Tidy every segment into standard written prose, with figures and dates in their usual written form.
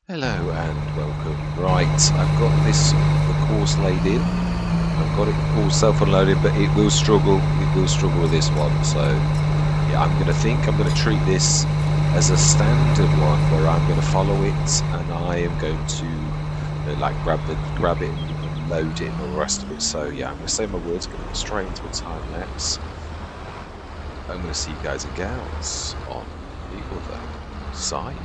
Hello and welcome. Right, I've got the course laid in. I've got it all self-unloaded, but it will struggle. It will struggle with this one. So yeah, I'm gonna treat this as a standard one where I'm gonna follow it and I am going to like grab it and load it and all the rest of it. So yeah, I'm gonna say my words, gonna go straight into a time lapse. I'm gonna see you guys and gals on the other side.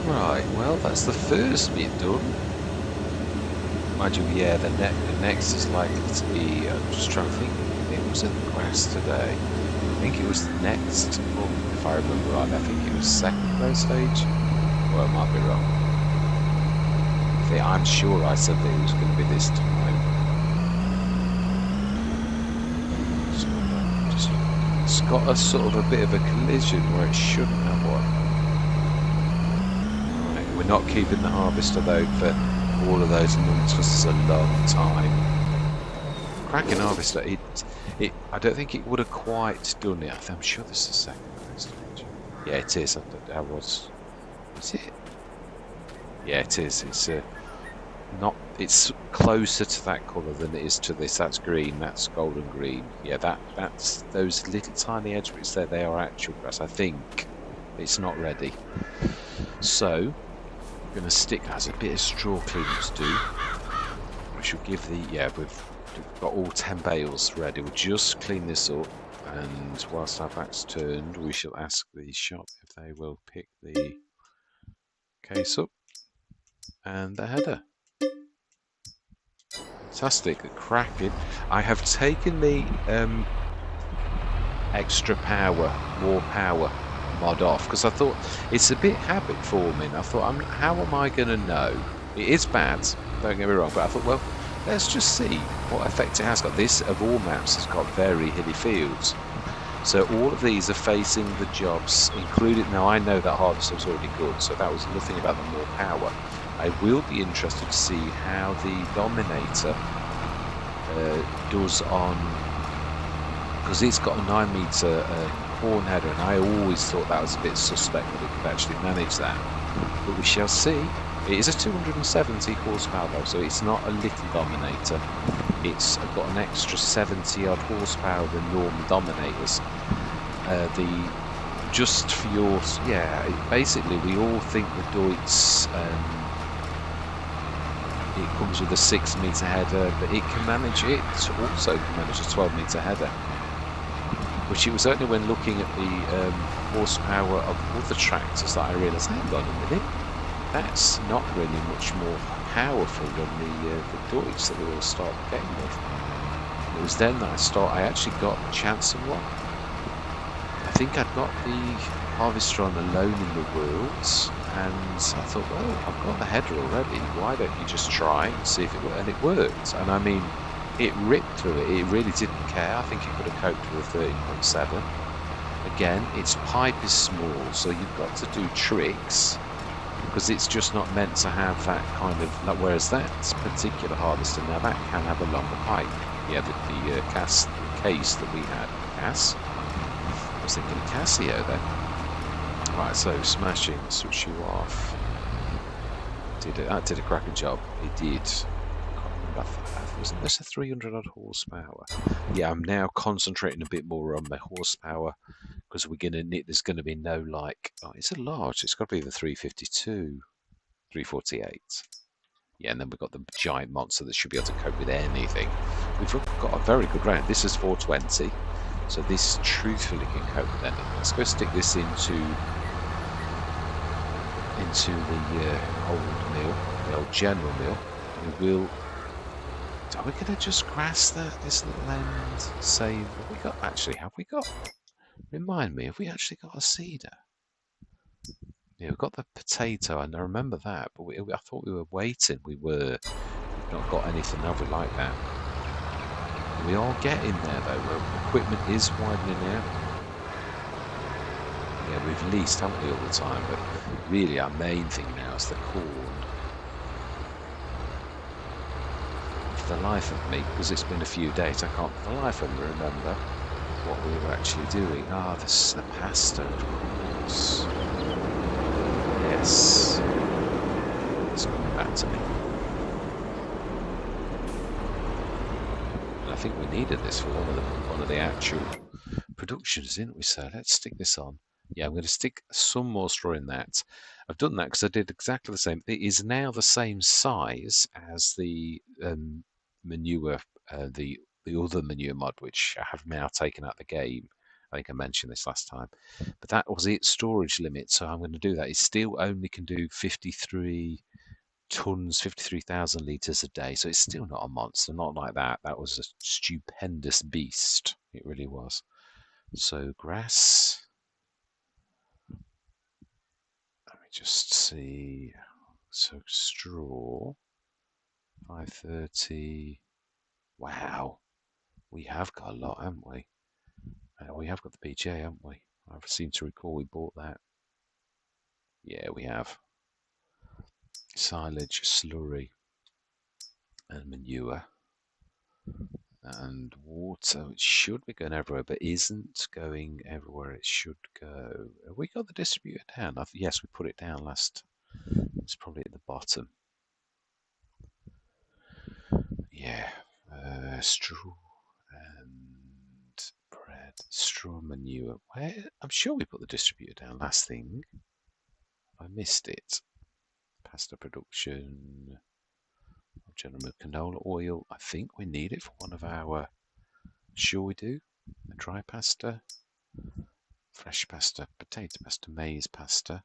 Right, well, that's the first bit done. Mind you, yeah, the next is likely to be. I'm just trying to think. It was in the grass today. I think it was the next. Oh, if I remember right, I think it was second grow stage. Well, I might be wrong. I'm sure I said that it was going to be this time. It's got a sort of a bit of a collision where it shouldn't have one. Right, we're not keeping the harvester though for all of those months because it's a long time. Cracking harvester, I don't think it would have quite done it. I'm sure this is a second grow stage. Yeah, it is. I was. Is it? Yeah, it is. It's not. It's closer to that colour than it is to this. That's green. That's golden green. Yeah, that's those little tiny edge bits there. They are actual grass. I think it's not ready. So I'm going to stick. That's a bit of straw cleanup to do. We should give the we've got all 10 bales ready. We'll just clean this up, and whilst our back's turned, we shall ask the shop if they will pick the case up and the header. Fantastic, cracking. I have taken the extra power, more power mod off because I thought it's a bit habit forming. I thought, how am I going to know? It is bad, don't get me wrong, but I thought, well, let's just see what effect it has got. This, of all maps, has got very hilly fields. So all of these are facing the jobs, including, now I know that harvester was already good, so that was nothing about the more power. I will be interested to see how the Dominator does on, because it's got a 9-metre corn header, and I always thought that was a bit suspect that it could actually manage that. But we shall see. It is a 270 horsepower though, so it's not a little Dominator. It's got an extra 70 odd horsepower than normal Dominators. Just for your, basically we all think the Deutz, it comes with a 6-metre header, but it can manage it. Also can manage a 12-metre header. Which it was only when looking at the horsepower of other tractors that I realised, hang on a minute, that's not really much more powerful than the Deutz that we all start the game with. It was then that I actually got a chance of one. I think I'd got the harvester on alone in the worlds, and I thought, well, I've got the header already, why don't you just try and see if it works? And it worked, and I mean, it ripped through it. It really didn't care. I think it could have coped with a 13.7. Again, its pipe is small, so you've got to do tricks, because it's just not meant to have that kind of, like, whereas that particular harvester, now that can have a longer pipe. Yeah, the case that we had. Cass? I was thinking of Casio then. Right, so smashing, switch you off. That did a cracking job. It did. Wasn't this a 300 odd horsepower? Yeah, I'm now concentrating a bit more on the horsepower because there's going to be no it's a large, it's got to be the 352, 348. Yeah, and then we've got the giant monster that should be able to cope with anything. We've got a very good round. This is 420, so this truthfully can cope with anything. Let's go stick this into the old mill, the old general mill. We will. Are we going to just grass this little end? Save. Have we got? Actually, have we got? Remind me, have we actually got a seeder? Yeah, we've got the potato, and I remember that, but I thought we were waiting. We've not got anything, have we, like that? We are getting there, though. Equipment is widening out. Yeah, we've leased, haven't we, all the time, but really our main thing now is the corn. For the life of me, because it's been a few days, I can't for the life of me remember what we were actually doing. Ah, this is the pasta, of course. Yes. It's coming back to me. And I think we needed this for one of the actual productions, didn't we, sir? Let's stick this on. Yeah, I'm going to stick some more straw in that. I've done that because I did exactly the same. It is now the same size as the manure, the other manure mod, which I have now taken out the game. I think I mentioned this last time. But that was its storage limit, so I'm going to do that. It still only can do 53 tons, 53,000 litres a day, so it's still not a monster, not like that. That was a stupendous beast. It really was. So grass, let me just see. So straw, 530. Wow, we have got a lot, haven't we? We have got the BJ, haven't we? I seem to recall we bought that. Yeah, we have. Silage, slurry, and manure. And water, it should be going everywhere, but isn't going everywhere it should go. Have we got the distributor down? Yes, we put it down last. It's probably at the bottom. Yeah, straw and bread, straw manure. Where? I'm sure we put the distributor down last thing. I missed it. Pasta production, General Milk canola oil. I think we need it for one of our. Sure we do. The dry pasta, fresh pasta, potato pasta, maize pasta.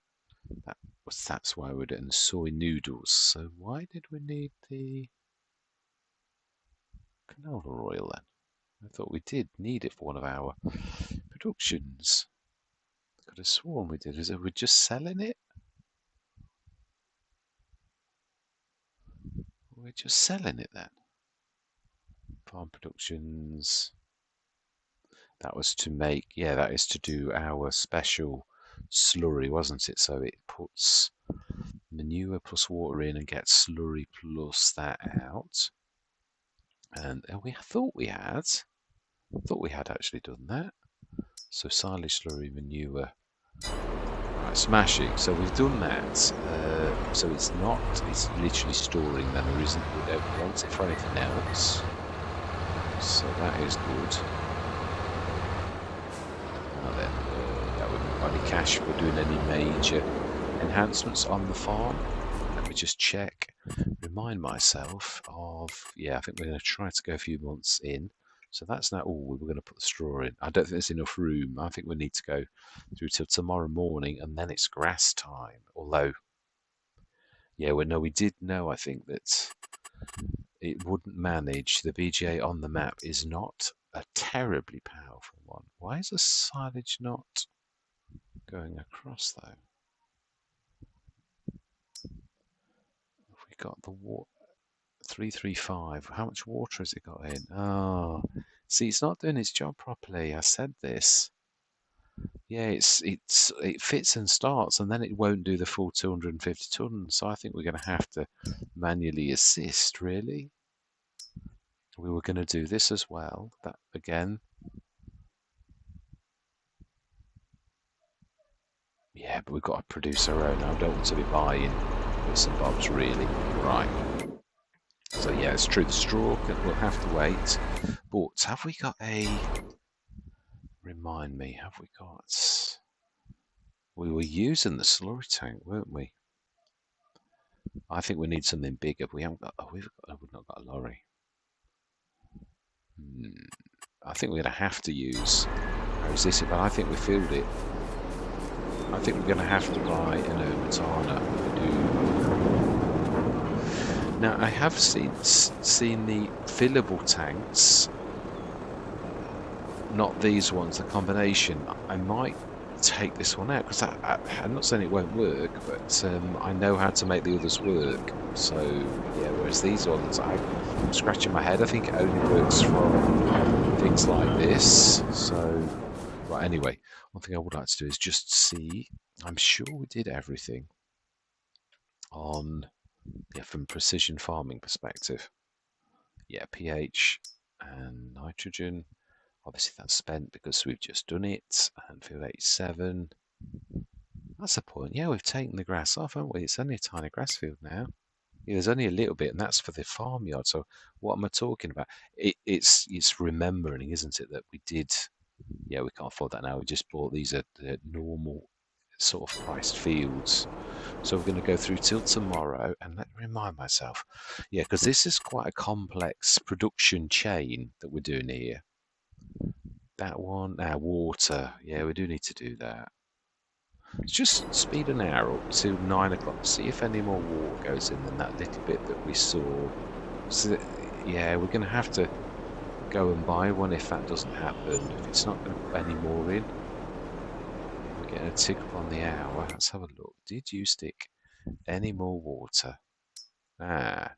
That's why we're doing soy noodles. So why did we need the canola oil then? I thought we did need it for one of our productions. I could have sworn we did. Is it we're just selling it? We're just selling it then. Farm productions. That was to make, yeah, that is to do our special slurry, wasn't it? So it puts manure plus water in and gets slurry plus that out. And I thought we had actually done that. So silage, slurry, manure. Right, smashing. So we've done that. So it's literally storing then. There isn't, we don't want it for anything else. So that is good. Now then, that wouldn't be any cash for doing any major enhancements on the farm. Let me just check. Remind myself of, yeah, I think we're going to try to go a few months in. So that's now, oh, we were going to put the straw in. I don't think there's enough room. I think we need to go through till tomorrow morning and then it's grass time. Although, yeah, we did know, I think, that it wouldn't manage. The BGA on the map is not a terribly powerful one. Why is the silage not going across, though? Have we got the water? 335. How much water has it got in? Oh, see, it's not doing its job properly. I said this. Yeah, it fits and starts, and then it won't do the full 250 tons. So I think we're going to have to manually assist. Really, we were going to do this as well. That again. Yeah, but we've got to produce our own. I don't want to be buying bits and bobs, really. Right. So yeah, it's true. The straw will have to wait. But have we got a? Remind me. Have we got? We were using the slurry tank, weren't we? I think we need something bigger. We haven't got. Oh, we've not got a lorry. I think we're going to have to use. How is this? But I think we filled it. I think we're going to have to buy an Omatana. Now I have seen the fillable tanks, not these ones. The combination. I might take this one out because I'm not saying it won't work, but I know how to make the others work. So yeah, whereas these ones, I'm scratching my head. I think it only works from things like this. So right, anyway, one thing I would like to do is just see. I'm sure we did everything on, yeah, from precision farming perspective. Yeah, pH and nitrogen. Obviously that's spent because we've just done it. And field 87. That's the point. Yeah, we've taken the grass off, haven't we? It's only a tiny grass field now. Yeah, there's only a little bit, and that's for the farmyard. So what am I talking about? It's remembering, isn't it, that we did. Yeah, we can't afford that now. We just bought these at normal sort of priced fields. So we're going to go through till tomorrow, and let me remind myself. Yeah, because this is quite a complex production chain that we're doing here. that one. Now, water. Yeah, we do need to do that. Just speed an hour up to 9 o'clock. See if any more water goes in than that little bit that we saw. So, yeah, we're going to have to go and buy one if that doesn't happen. If it's not going to put any more in, we're getting a tick up on the hour. Let's have a look. Did you stick any more water? Ah,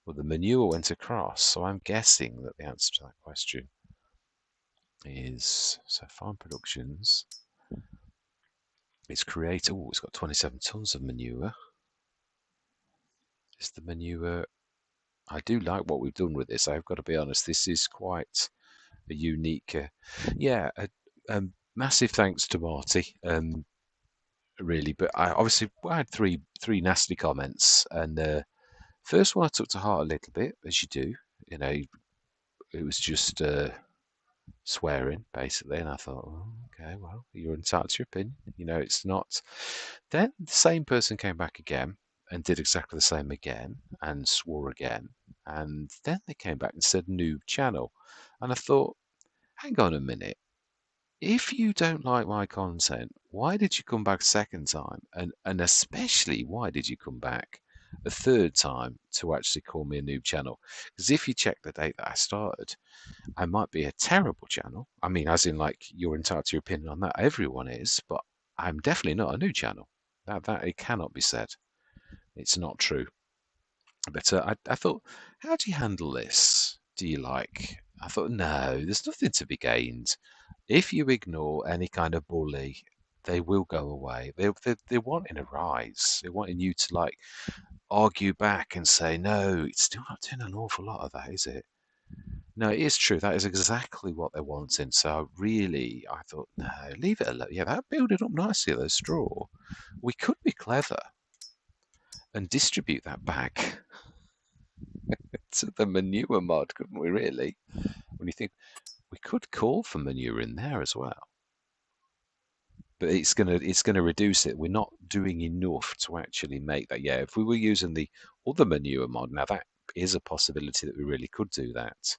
well, the manure went across, so I'm guessing that the answer to that question is so farm productions. It's created. Oh, it's got 27 tons of manure. Is the manure? I do like what we've done with this. I've got to be honest. This is quite a unique. Yeah, massive thanks to Marty. Really, but I had three nasty comments, and first one I took to heart a little bit, as you do. You know, it was just swearing basically, and I thought, oh, okay, well, you're entitled to your opinion. You know, it's not. Then the same person came back again and did exactly the same again and swore again, and then they came back and said noob channel, and I thought, hang on a minute. If you don't like my content, why did you come back a second time? And especially, why did you come back a third time to actually call me a noob channel? Because if you check the date that I started, I might be a terrible channel. I mean, as in, like, you're entitled to your opinion on that. Everyone is, but I'm definitely not a new channel. That it cannot be said. It's not true. But I thought, how do you handle this? Do you like? I thought, no, there's nothing to be gained. If you ignore any kind of bully, they will go away. They're wanting a rise. They're wanting you to, like, argue back and say, no, it's still not doing an awful lot of that, is it? No, it is true. That is exactly what they're wanting. So really, I thought, no, leave it alone. Yeah, that built it up nicely, the straw. We could be clever and distribute that back to the manure mod, couldn't we, really? When you think we could call for manure in there as well. But it's gonna reduce it. We're not doing enough to actually make that. Yeah, if we were using the other manure mod, now that is a possibility that we really could do that.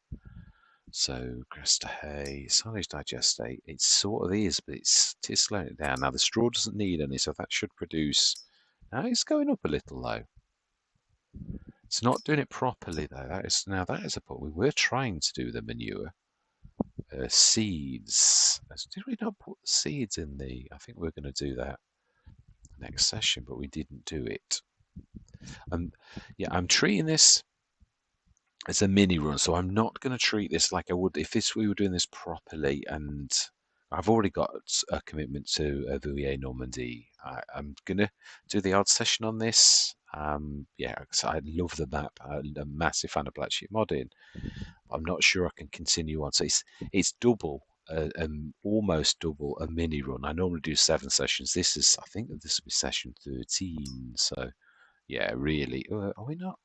So grass to hay, silage digestate. It sort of is, but it is slowing it down. Now the straw doesn't need any, so that should produce. Now it's going up a little though. It's not doing it properly though. That is a point. We were trying to do the manure. Seeds. Did we not put seeds in the? I think we are going to do that next session, but we didn't do it. Yeah, I'm treating this as a mini run, so I'm not going to treat this like I would if we were doing this properly. And I've already got a commitment to Villiers Normandy. I'm going to do the odd session on this. Yeah, because I love the map. I'm a massive fan of Black Sheep modding. I'm not sure I can continue on. So it's double, almost double a mini run. I normally do 7 sessions. I think this will be session 13. So yeah, really, are we not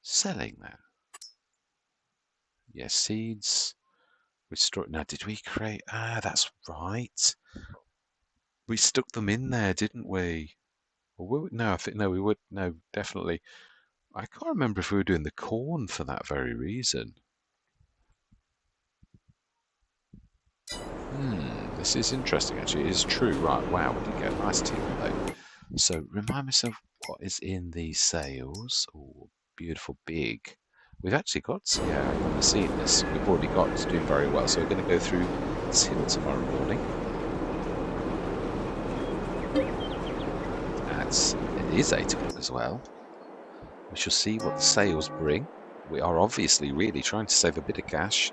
selling that? Yeah, seeds. We struck. Now, did we create? Ah, that's right. We stuck them in there, didn't we? Or no, I think no, we would. No, definitely. I can't remember if we were doing the corn for that very reason. This is interesting, actually. It is true, right? Wow, we did get a nice tick though. So, remind myself what is in these sales. Oh, beautiful big. We've actually got, yeah, I've never seen this. We've already got it's doing very well. So, we're going to go through this hill tomorrow morning. It is 8 o'clock as well. We shall see what the sales bring. We are obviously really trying to save a bit of cash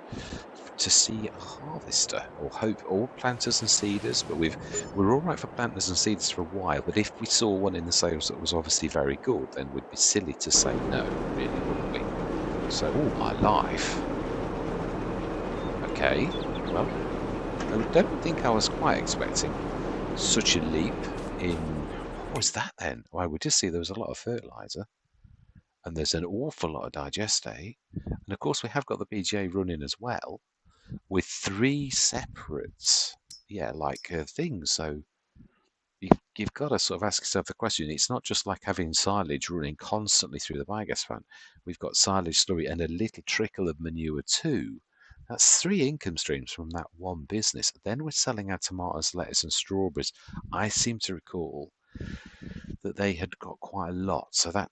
to see a harvester, or hope all planters and seeders, but we're all right for planters and seeders for a while, but if we saw one in the sales that was obviously very good, then we'd be silly to say no, really, wouldn't we? So, all my life. Okay, well, I don't think I was quite expecting such a leap in... What was that then? Well, we just see there was a lot of fertilizer, and there's an awful lot of digestate, and of course we have got the BGA running as well, with 3 separate, things. So you've got to sort of ask yourself the question. It's not just like having silage running constantly through the biogas plant. We've got silage slurry and a little trickle of manure too. That's 3 income streams from that one business. Then we're selling our tomatoes, lettuce, and strawberries. I seem to recall that they had got quite a lot, so that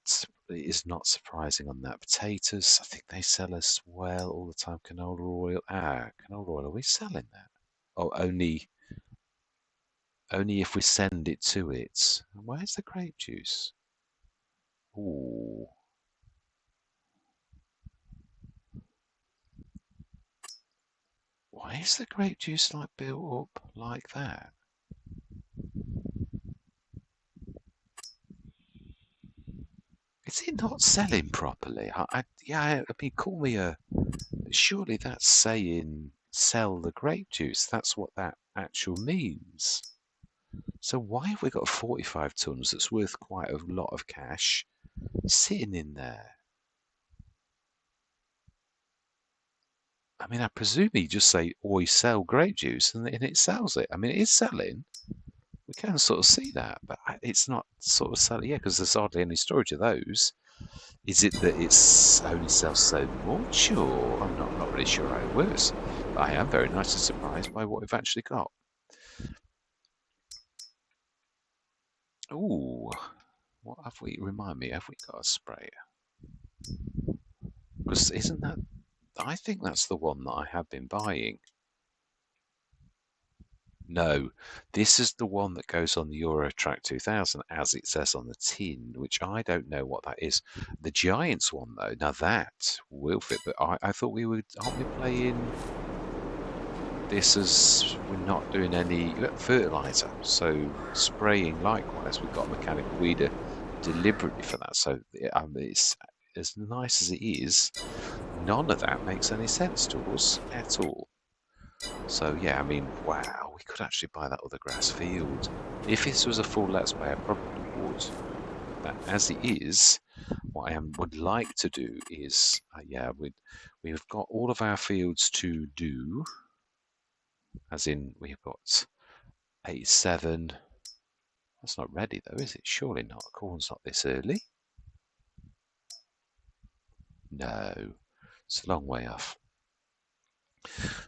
is not surprising on that. Potatoes, I think they sell as well all the time. Canola oil, canola oil, are we selling that? Oh, only if we send it to it. Where's the grape juice? Ooh. Why is the grape juice like built up like that? Is it not selling properly? I mean, call me a. Surely that's saying sell the grape juice. That's what that actual means. So why have we got 45 tons that's worth quite a lot of cash sitting in there? I mean, I presume you just say, "Oi, sell grape juice," and it sells it. I mean, it is selling. We can sort of see that, but it's not sort of selling. Yeah, because there's hardly any storage of those. Is it that it's only sells so much, or I'm not really sure how it works. But I am very nicely surprised by what we've actually got. Ooh, what have we? Remind me, have we got a sprayer? Because isn't that? I think that's the one that I have been buying. No, this is the one that goes on the Eurotrack 2000, as it says on the tin, which I don't know what that is. The Giants one, though, now that will fit. But I thought we would. Aren't we playing this as we're not doing any fertilizer? So spraying likewise. We've got a mechanical weeder deliberately for that. So it's as nice as it is. None of that makes any sense to us at all. So yeah, I mean, wow, we could actually buy that other grass field. If this was a full Let's Play, I probably would. But as it is, what I would like to do is, we've got all of our fields to do, as in we've got 87. That's not ready though, is it? Surely not. Corn's not this early. No, it's a long way off.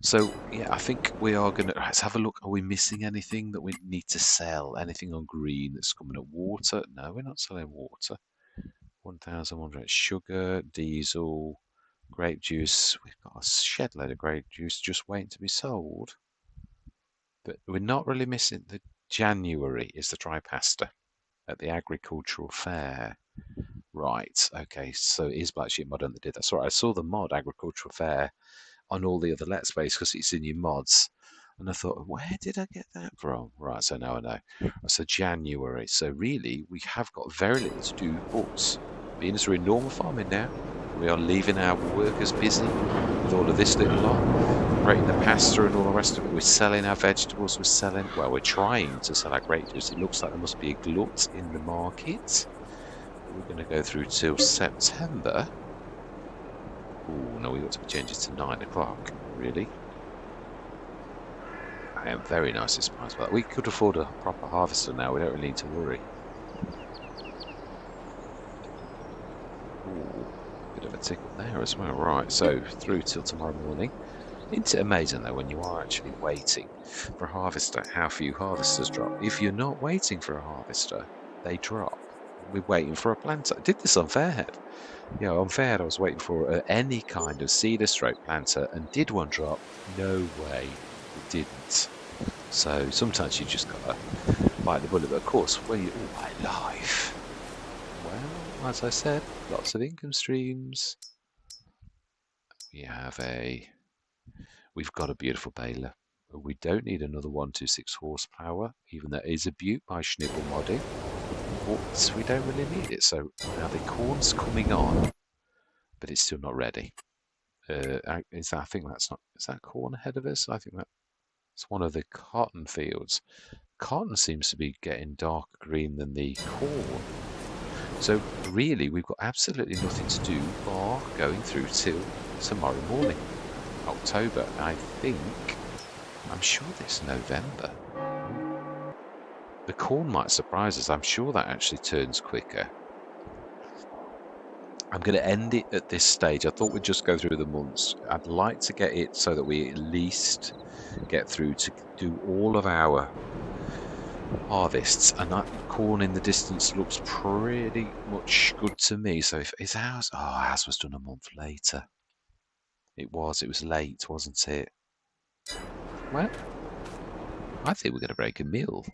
So yeah, I think we are gonna let's have a look. Are we missing anything that we need to sell? Anything on green that's coming at water? No, we're not selling water. 1,100 sugar, diesel, grape juice. We've got a shed load of grape juice just waiting to be sold. But we're not really missing. The January is the dry pasta at the agricultural fair. Right. Okay. So it is Black Sheep Mod that did that. Sorry, I saw the mod agricultural fair on all the other Let's Plays because it's in your mods. And I thought, where did I get that from? Right, so now I know. So January. So really, we have got very little to do, but being as we're in normal farming now, we are leaving our workers busy with all of this little lot, breaking the pasta and all the rest of it. We're selling our vegetables, we're trying to sell our grape juice. It looks like there must be a glut in the market. We're going to go through till September. Oh, no, we ought to change it to 9 o'clock, really. I am very nicely surprised by that. We could afford a proper harvester now. We don't really need to worry. Ooh, bit of a tickle there as well. Right, so through till tomorrow morning. Isn't it amazing, though, when you are actually waiting for a harvester, how few harvesters drop? If you're not waiting for a harvester, they drop. We're waiting for a planter. I did this on Fairhead. On Fairhead, I was waiting for any kind of seeder stroke planter, and did one drop? No way, it didn't. So sometimes you just gotta bite the bullet. But of course, when you my life, well, as I said, lots of income streams. We've got a beautiful baler. We don't need another 126 horsepower, even though it is a beaut by Schnibble modding. But we don't really need it. So now the corn's coming on, but it's still not ready. I think that's not. Is that corn ahead of us? I think that's one of the cotton fields. Cotton seems to be getting darker green than the corn. So really, we've got absolutely nothing to do bar going through till tomorrow morning, October. I'm sure it's November. The corn might surprise us. I'm sure that actually turns quicker. I'm going to end it at this stage. I thought we'd just go through the months. I'd like to get it so that we at least get through to do all of our harvests, and that corn in the distance looks pretty much good to me. So if is ours, oh, ours was done a month later. It was late, wasn't it? Well, I think we're going to break a mill.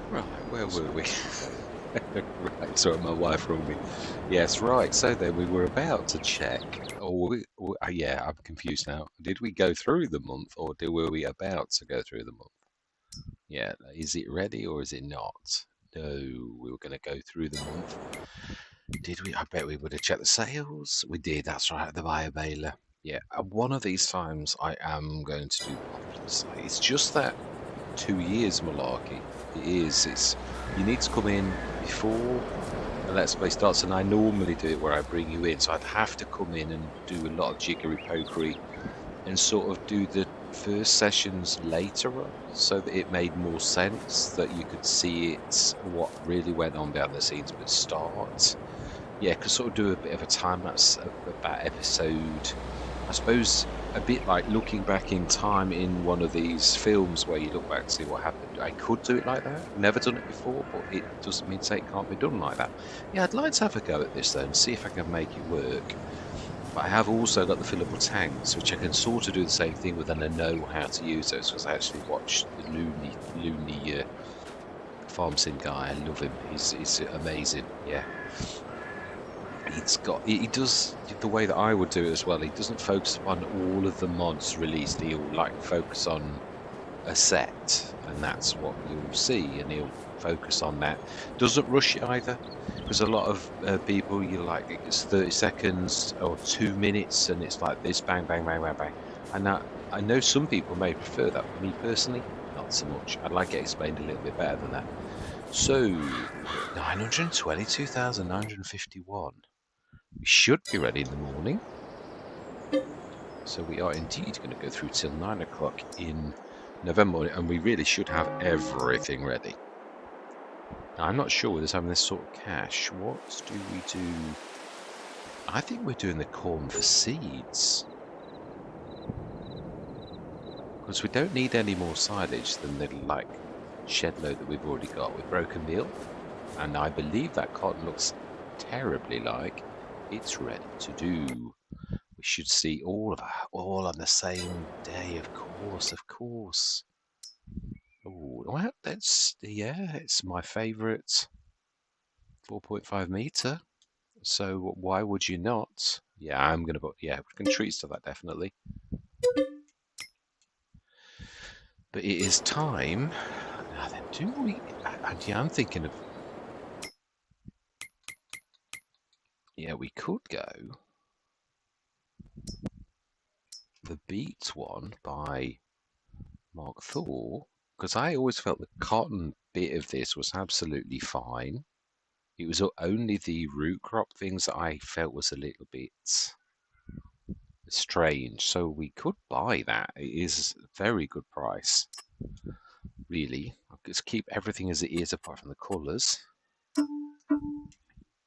Right, where were we? Right, sorry, my wife rung me. Yes, right. So then we were about to check. Yeah, I'm confused now. Did we go through the month, or were we about to go through the month? Yeah, is it ready or is it not? No, we were going to go through the month. Did we? I bet we would have checked the sales. We did. That's right, the buyer baler. Yeah, one of these times I am going to do poplars. It's just that 2 years malarkey. It is. It's you need to come in before the Let's Play starts, and I normally do it where I bring you in, so I'd have to come in and do a lot of jiggery pokery and sort of do the first sessions later on so that it made more sense that you could see it what really went on behind the scenes. But start, yeah, could sort of do a bit of a time lapse of that episode. I suppose a bit like looking back in time in one of these films where you look back and see what happened. I could do it like that. Never done it before, but it doesn't mean to say it can't be done like that. Yeah, I'd like to have a go at this though and see if I can make it work. But I have also got the fillable tanks, which I can sort of do the same thing with, and I know how to use those because I actually watched the Looney farm sim guy. I love him. He's amazing. Yeah, he does the way that I would do it as well. He doesn't focus on all of the mods released. He'll like focus on a set, and that's what you'll see, and he'll focus on that. Doesn't rush it either, because a lot of people you like it's 30 seconds or 2 minutes, and it's like this bang bang bang bang bang. And I know some people may prefer that. Me personally, not so much. I'd like it explained a little bit better than that. So 922,951. We should be ready in the morning. So we are indeed going to go through till 9 o'clock in November, and we really should have everything ready. Now, I'm not sure with us having this sort of cash. What do we do? I think we're doing the corn for seeds. Because we don't need any more silage than the shed load that we've already got with broken meal. And I believe that cotton looks terribly like it's ready to do. We should see all on the same day, of course, of course. Oh, well, it's my favourite 4.5 metre. So why would you not? Yeah, I'm gonna put we're gonna treat to that definitely. But it is time. Now then, do we? And yeah, I'm thinking of. Yeah, we could go the Beats one by Mark Thor, because I always felt the cotton bit of this was absolutely fine. It was only the root crop things that I felt was a little bit strange. So we could buy that. It is a very good price, really. I'll just keep everything as it is apart from the colours.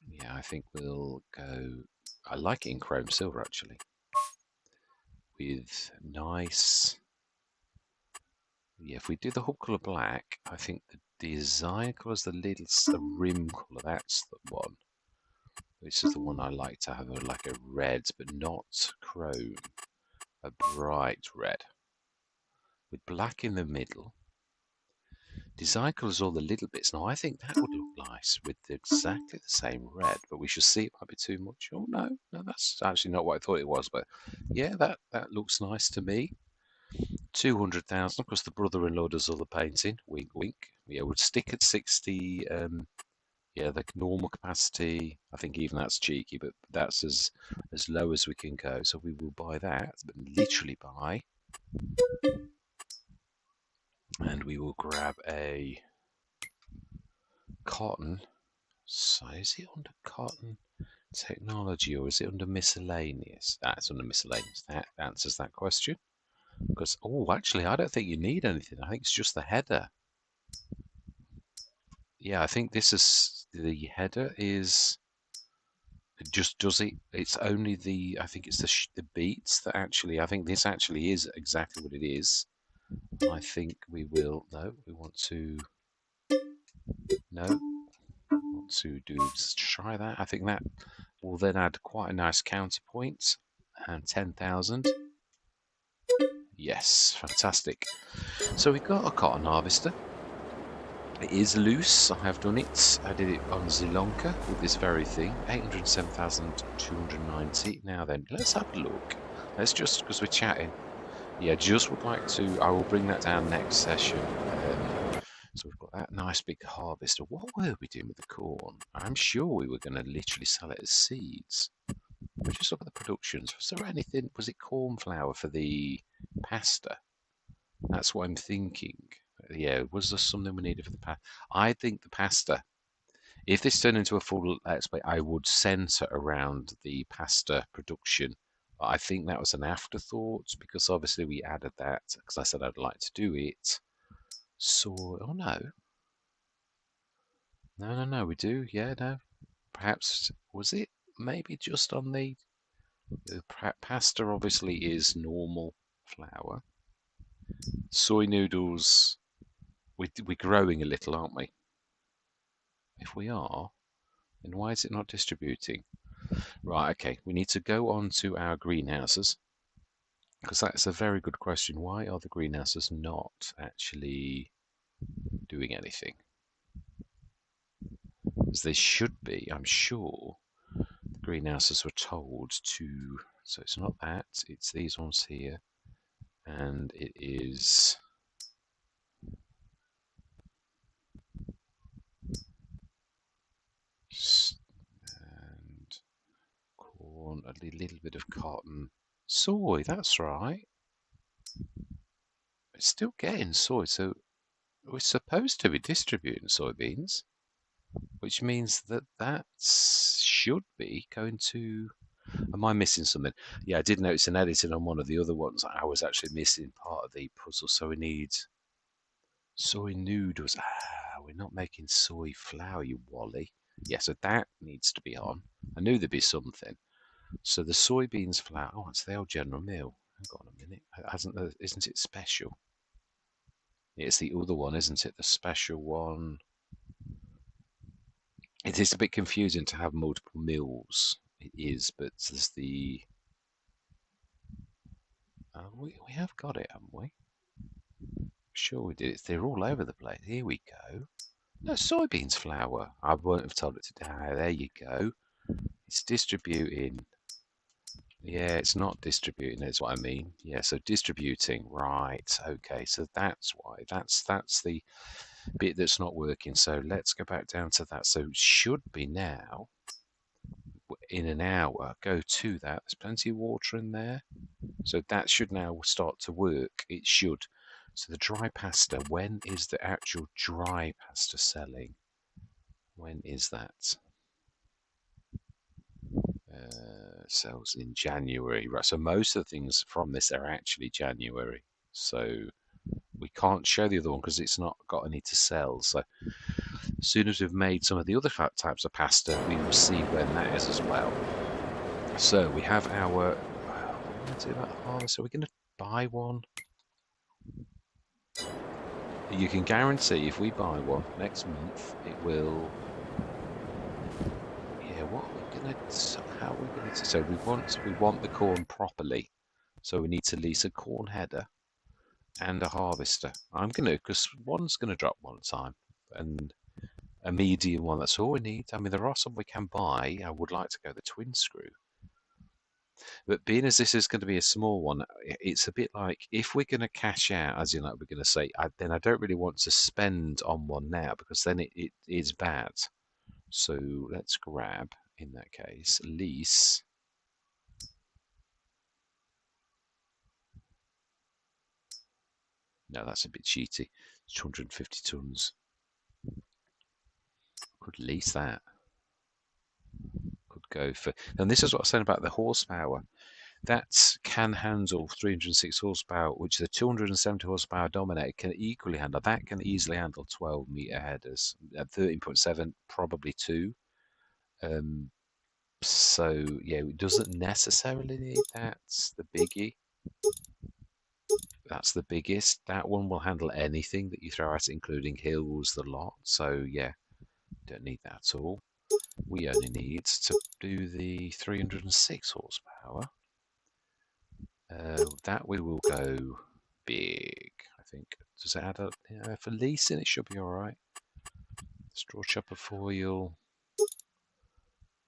Yeah, I think we'll go. I like it in chrome silver actually, with nice. Yeah, if we do the hub colour black, I think the design colour is the rim colour. That's the one. This is the one I like to have like a red, but not chrome. A bright red with black in the middle. Design colours all the little bits. Now I think that would look nice with exactly the same red, but we should see it might be too much. Oh no, that's actually not what I thought it was. But yeah, that looks nice to me. 200,000 because the brother-in-law does all the painting. Wink, wink. Yeah, we'd stick at 60. Yeah, the normal capacity. I think even that's cheeky, but that's as low as we can go. So we will buy that, but literally buy, and we will grab a cotton. So is it under cotton technology or is it under miscellaneous? That's under miscellaneous. That answers that question. Because actually, I don't think you need anything. I think it's just the header. Yeah, I think this is the header is it just does it. It's only the I think it's the beats that actually I think this actually is exactly what it is. I think we will no. We want to no. Want to do try that. I think that will then add quite a nice counterpoint and 10,000. Yes, fantastic. So we've got a cotton harvester. It is loose. I have done it. I did it on Zilonka with this very thing. 807,290. Now then, let's have a look. Let's just, because we're chatting. Yeah, just would like to, I will bring that down next session. So we've got that nice big harvester. What were we doing with the corn? I'm sure we were going to literally sell it as seeds. We just look at the productions. Was there anything, was it corn flour for the pasta? That's what I'm thinking. Yeah, was there something we needed for the pasta? I think the pasta, if this turned into a full let's play, I would centre around the pasta production. But I think that was an afterthought because obviously we added that because I said I'd like to do it. So, oh no. No, no, no, we do. Yeah, no. Perhaps, was it maybe just on the pasta obviously is normal flour. Soy noodles, we're growing a little, aren't we? If we are, then why is it not distributing? Right, okay, we need to go on to our greenhouses because that's a very good question. Why are the greenhouses not actually doing anything? As they should be, I'm sure. The greenhouses were told to, so it's not that, it's these ones here, and it is and corn, a little bit of cotton, soy. That's right. It's still getting soy, so we're supposed to be distributing soybeans, which means that that should be going to. Am I missing something? Yeah, I did notice an editing on one of the other ones. I was actually missing part of the puzzle, so we need soy noodles. Ah, we're not making soy flour, you wally. Yeah, so that needs to be on. I knew there'd be something. So the soybeans flour. Oh, it's the old General Mill. Hang on a minute. Isn't it special? It's the other one, isn't it? The special one. It is a bit confusing to have multiple mills. It is, but there's the. We have got it, haven't we? Sure we did. They're all over the place. Here we go. No, soybeans flour. I won't have told it to. Ah, there you go. It's distributing. Yeah, it's not distributing, is what I mean. Yeah, so distributing. Right. Okay, so that's why. That's the bit that's not working. So let's go back down to that. So it should be now in an hour. Go to that. There's plenty of water in there. So that should now start to work. It should. So the dry pasta, when is the actual dry pasta selling? When is that? Sells in January. Right. So most of the things from this are actually January. So we can't show the other one because it's not got any to sell. So as soon as we've made some of the other types of pasta, we will see when that is as well. So we have our. What are we going to do about harvest? Are we going to buy one? You can guarantee if we buy one next month, it will. Yeah, what are we gonna? How are we gonna? So we want the corn properly. So we need to lease a corn header and a harvester. I'm gonna because one's gonna drop one time, and a medium one. That's all we need. I mean, there are some we can buy. I would like to go the twin screw, but being as this is going to be a small one, it's a bit like if we're going to cash out, as you know, we're going to say, then I don't really want to spend on one now because then it is bad. So let's grab, in that case, lease. No, that's a bit cheaty. 250 tons. Could lease that. Could go for. And this is what I was saying about the horsepower. that can handle 306 horsepower, which the 270 horsepower Dominator can equally handle. That can easily handle 12-meter headers at 13.7, probably 2. So yeah, it doesn't necessarily need that. That's the biggie. That's the biggest. That one will handle anything that you throw at it, including hills, the lot. So yeah, don't need that at all. We only need to do the 306 horsepower. That we will go big, I think. Does it add a, yeah, for leasing it should be alright. Straw chopper foil.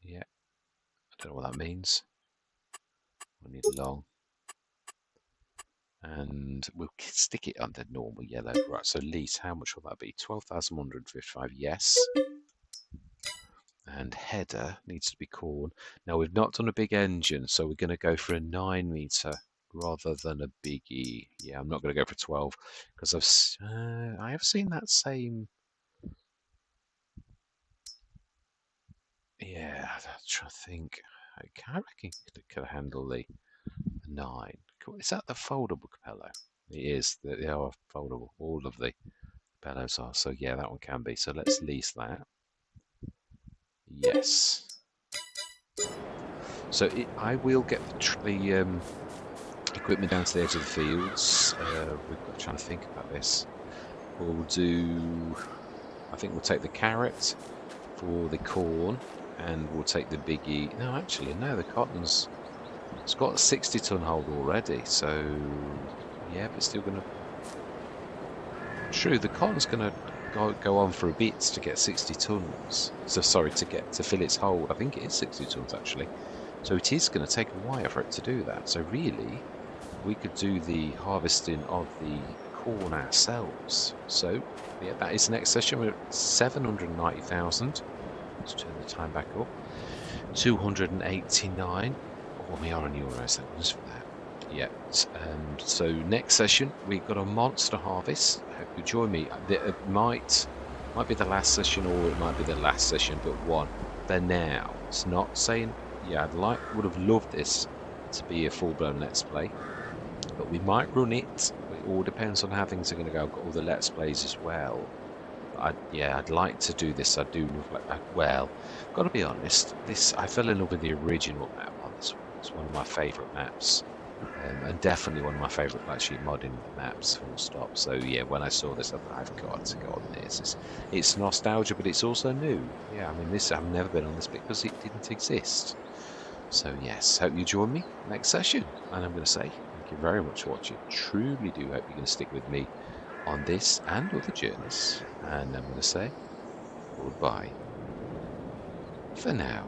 Yeah, I don't know what that means. We need long. And we'll stick it under normal yellow. Right, so lease, how much will that be? 12,155, yes. And header needs to be corn. Now we've not done a big engine, so we're going to go for a 9-meter rather than a biggie. Yeah, I'm not going to go for 12 because I have seen that same. Yeah, I'm trying to think. I reckon it could handle the 9. Is that the foldable capello? It is. They are foldable. All of the bellows are. So yeah, that one can be. So let's lease that. Yes. So I will get the equipment down to the edge of the fields. We're trying to think about this. We'll do. I think we'll take the carrot for the corn, and we'll take the biggie. No, actually, no. The cotton's. It's got a 60-ton hold already, so yeah, but still gonna. True, the cotton's gonna go on for a bit to get 60 tons. So sorry, to fill its hold. I think it is 60 tons actually. So it is going to take a while for it to do that. So really, we could do the harvesting of the corn ourselves. So yeah, that is next session. We're at 790,000. Let's turn the time back up. 289. Oh, we are in euros. Thank goodness for that. Yeah. So next session we've got a monster harvest. I hope you join me. It might be the last session, or it might be the last session, but one for now. It's not saying. Yeah, would have loved this to be a full-blown Let's Play, but we might run it. It all depends on how things are going to go. I've got all the Let's Plays as well. I'd like to do this. I do love well, got to be honest. I fell in love with the original map on this one. It's one of my favourite maps, and definitely one of my favourite actually modding maps. Full stop. So yeah, when I saw this, I thought I've got to go on this. It's nostalgia, but it's also new. Yeah, I mean I've never been on this because it didn't exist. So yes, hope you join me next session. And I'm going to say thank you very much for watching. Truly do hope you're going to stick with me on this and other journeys. And I'm going to say goodbye for now.